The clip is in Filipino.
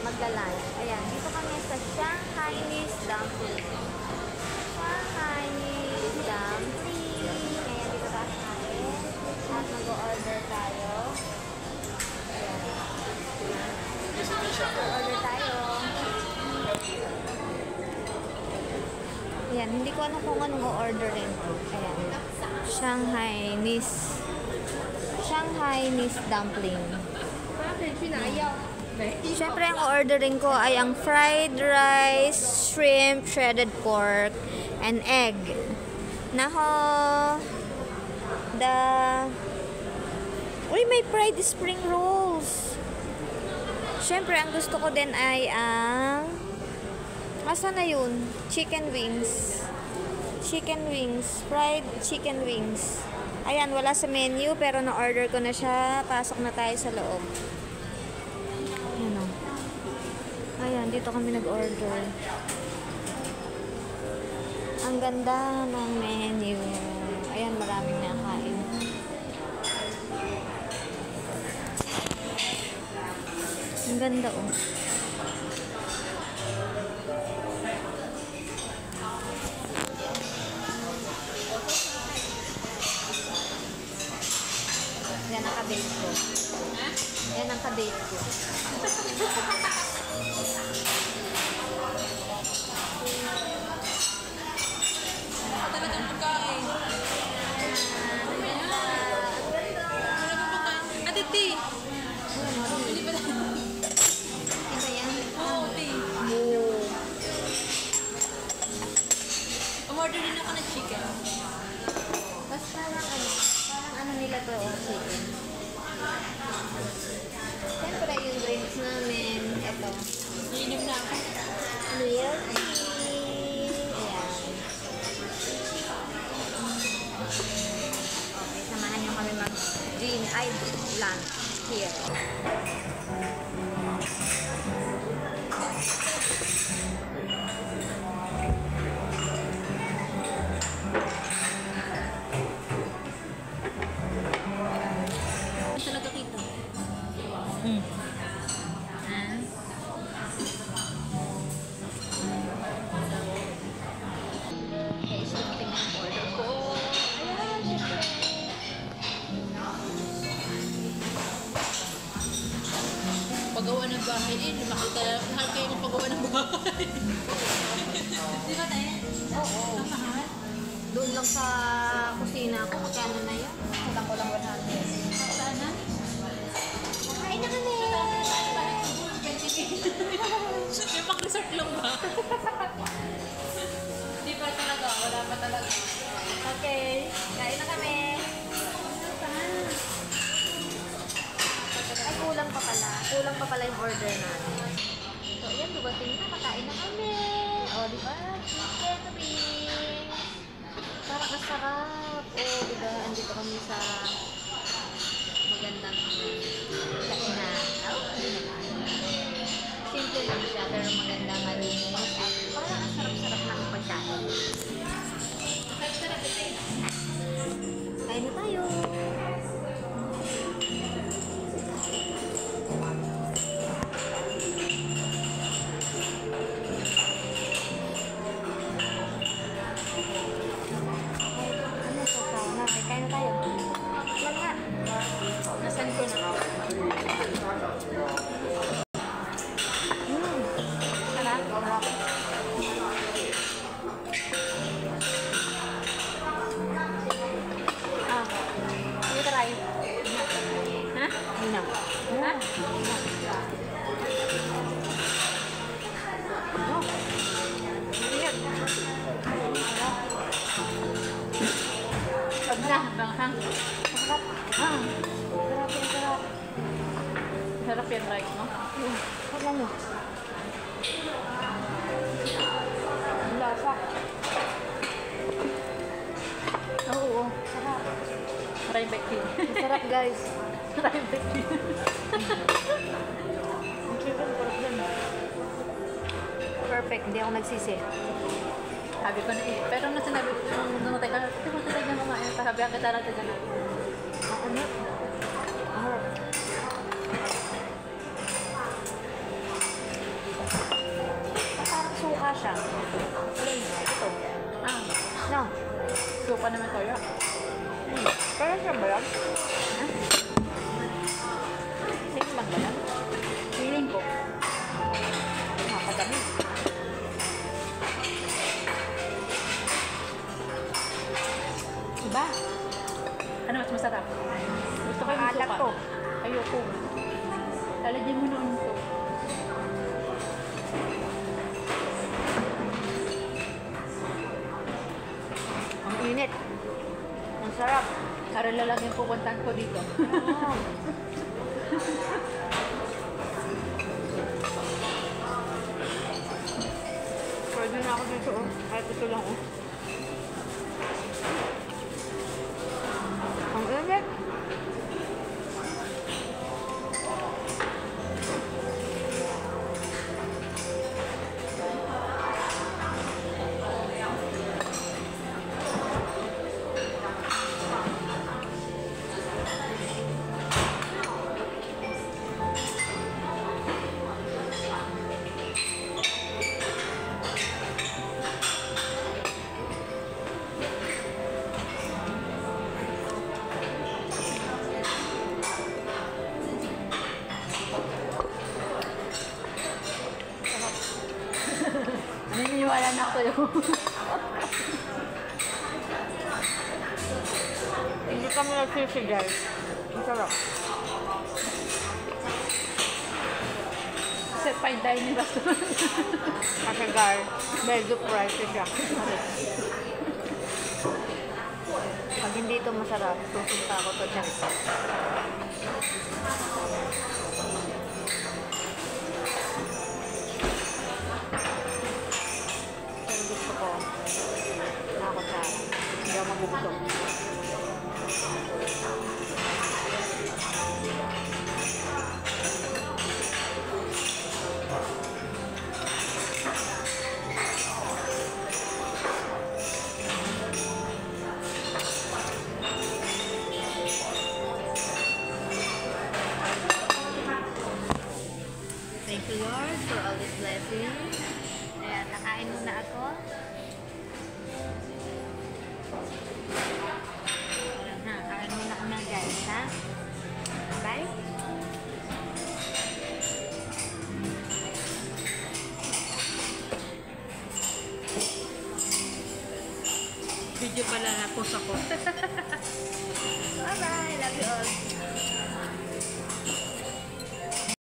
Magla-lunch. Ayan, dito kami sa Shanghainese Dumpling. Shanghainese Dumpling. Ayan, dito tayo. At mag-order tayo. Order tayo. Ayan, hindi ko alam kung anong orderin ko. Ayan. Shanghainese Dumpling. Siyempre, ang ordering ko ay ang fried rice, shrimp, shredded pork, and egg. Naho! Uy, may fried spring rolls. Siyempre, ang gusto ko din ay ang... Asa na yun? Chicken wings. Chicken wings. Fried chicken wings. Ayan, wala sa menu, pero na-order ko na siya. Pasok na tayo sa loob. Ayan o. Ayan, dito kami nag-order. Ang ganda ng menu. Ayan, maraming nakain. Ang ganda o. Yan ang kabate ko. Yan ang kabate ko. Talagang pagkain. Aditi! Hindi ba lang? Iba yan? Oo, ti. Umorder din ako ng chicken. Basta lang parang ano nila to, chicken. Siyempre yung drinks namin, ito. Iinom na ako. Milk tea. Ayan. Okay, samahan nyo kami lunch here. Talaga kita. Okay, so tingnan ang order ko. Ayan, syempre. Paggawa ng bahay din. Makita, mahal kayo ng paggawa ng bahay. Di ba tayo? Oo. Ang mahal. Doon lang sa kusina ko, magkano na yun? Hanggang ko lang 100. Sana? Kain na kami! Yung pang-resort lang ba? Di pa talaga. Wala pa talaga. Okay, kain na kami! Ay, kulang pa pala. Kulang pa pala yung order natin. So, ayan, dumating na. Makain na kami. O, di ba? Chicken wings. Parang masarap. O, di ba? Andito kami sa magandang kainan. Oh, simple lang siya, pero maganda, malinis. At parang ang sarap-sarap ng pagkain. Kain na tayo! Kain na tayo. Lang nga. Nasaan ko na? Sarap. Sarap. Sige tayo. Ha? Hinaw. Ha? Oh. Ingat. Pag na, banghang. Sarap. Sarap yan, sarap. Sarap yan, right, no? Huwag lang yun. Ang lasa. Oo. Sarap. Try back din. Sarap, guys. Try back din. Ang chicken, sarap din. Perfect. Hindi ako nagsisi. Sabi ko na eh. Pero nung sinabi ko, nung tayo, ito mo talaga kumain. Sabi ang kita natin na. Ang ano? Ang harap. Parang siya ba lang? Ha? Same lang ba lang? Feeling ko. Nakakadami. Diba? Ano mas masarap? Gusto ko yung Maalat suka. to. Ayoko. Lalagyan mo noon to. Ang init. Ang sarap. Para lalagyan pupuntahan ko dito. Oh. Pwede na ako dito oh. Kahit ito lang oh. Ang init. Naniniwala na ako sa'yo. Hindi kami nagsisi guys. Ang sarap. Kasi fine dining restaurant. Kasi guys, medyo pricey siya. Pag hindi ito masarap, susunta ako to dyan. Pero gusto ko, na ako sa hindi ako magugutom. Thank you Lord for all these blessings. Ayan, nakain muna ako. Ayan ha, kain muna kami guys ha. Bye. Video pala na post ako. Bye bye, love you all.